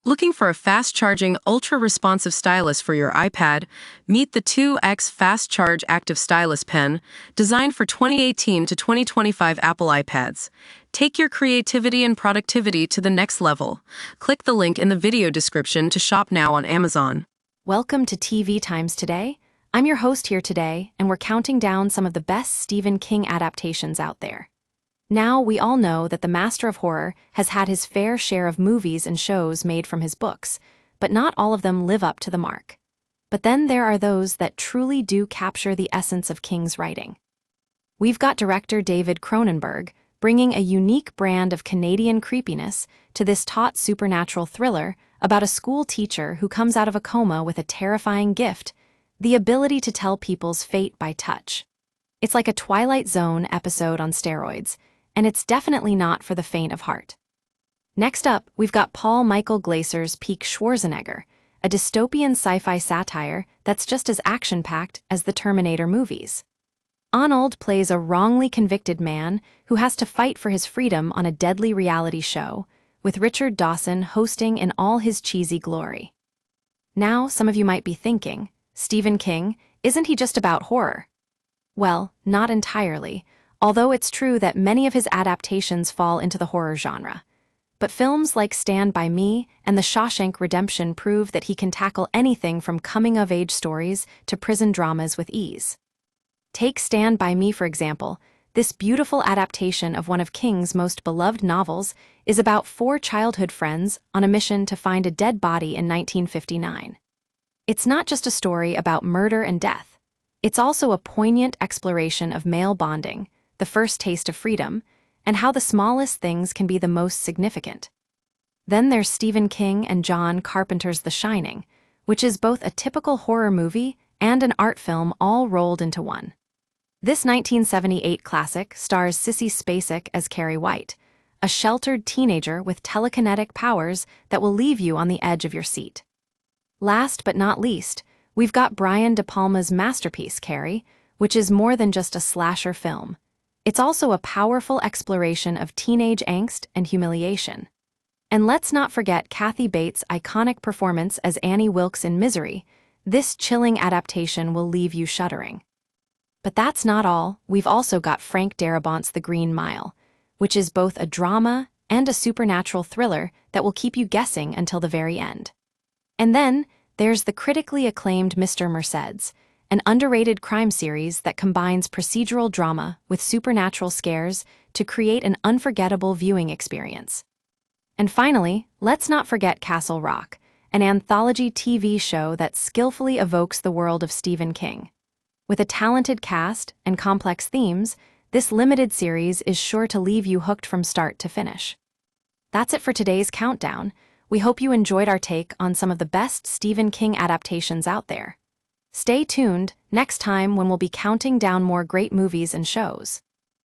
Looking for a fast-charging, ultra-responsive stylus for your iPad? Meet the 2X Fast Charge Active Stylus Pen, designed for 2018 to 2025 Apple iPads. Take your creativity and productivity to the next level. Click the link in the video description to shop now on Amazon. Welcome to TV Times Today. I'm your host here today, and we're counting down some of the best Stephen King adaptations out there. Now, we all know that the master of horror has had his fair share of movies and shows made from his books, but not all of them live up to the mark. But then there are those that truly do capture the essence of King's writing. We've got director David Cronenberg bringing a unique brand of Canadian creepiness to this taut supernatural thriller about a school teacher who comes out of a coma with a terrifying gift, the ability to tell people's fate by touch. It's like a Twilight Zone episode on steroids, and it's definitely not for the faint of heart. Next up, we've got Paul Michael Glaser's Peak Schwarzenegger, a dystopian sci-fi satire that's just as action-packed as the Terminator movies. Arnold plays a wrongly convicted man who has to fight for his freedom on a deadly reality show, with Richard Dawson hosting in all his cheesy glory. Now, some of you might be thinking, Stephen King, isn't he just about horror? Well, not entirely, although it's true that many of his adaptations fall into the horror genre. But films like Stand By Me and The Shawshank Redemption prove that he can tackle anything from coming-of-age stories to prison dramas with ease. Take Stand By Me, for example. This beautiful adaptation of one of King's most beloved novels is about four childhood friends on a mission to find a dead body in 1959. It's not just a story about murder and death. It's also a poignant exploration of male bonding, the first taste of freedom, and how the smallest things can be the most significant. Then there's Stephen King and John Carpenter's The Shining, which is both a typical horror movie and an art film all rolled into one. This 1978 classic stars Sissy Spacek as Carrie White, a sheltered teenager with telekinetic powers that will leave you on the edge of your seat. Last but not least, we've got Brian De Palma's masterpiece, Carrie, which is more than just a slasher film. It's also a powerful exploration of teenage angst and humiliation. And let's not forget Kathy Bates' iconic performance as Annie Wilkes in Misery. This chilling adaptation will leave you shuddering. But that's not all. We've also got Frank Darabont's The Green Mile, which is both a drama and a supernatural thriller that will keep you guessing until the very end. And then there's the critically acclaimed Mr. Mercedes, an underrated crime series that combines procedural drama with supernatural scares to create an unforgettable viewing experience. And finally, let's not forget Castle Rock, an anthology TV show that skillfully evokes the world of Stephen King. With a talented cast and complex themes, this limited series is sure to leave you hooked from start to finish. That's it for today's countdown. We hope you enjoyed our take on some of the best Stephen King adaptations out there. Stay tuned next time when we'll be counting down more great movies and shows.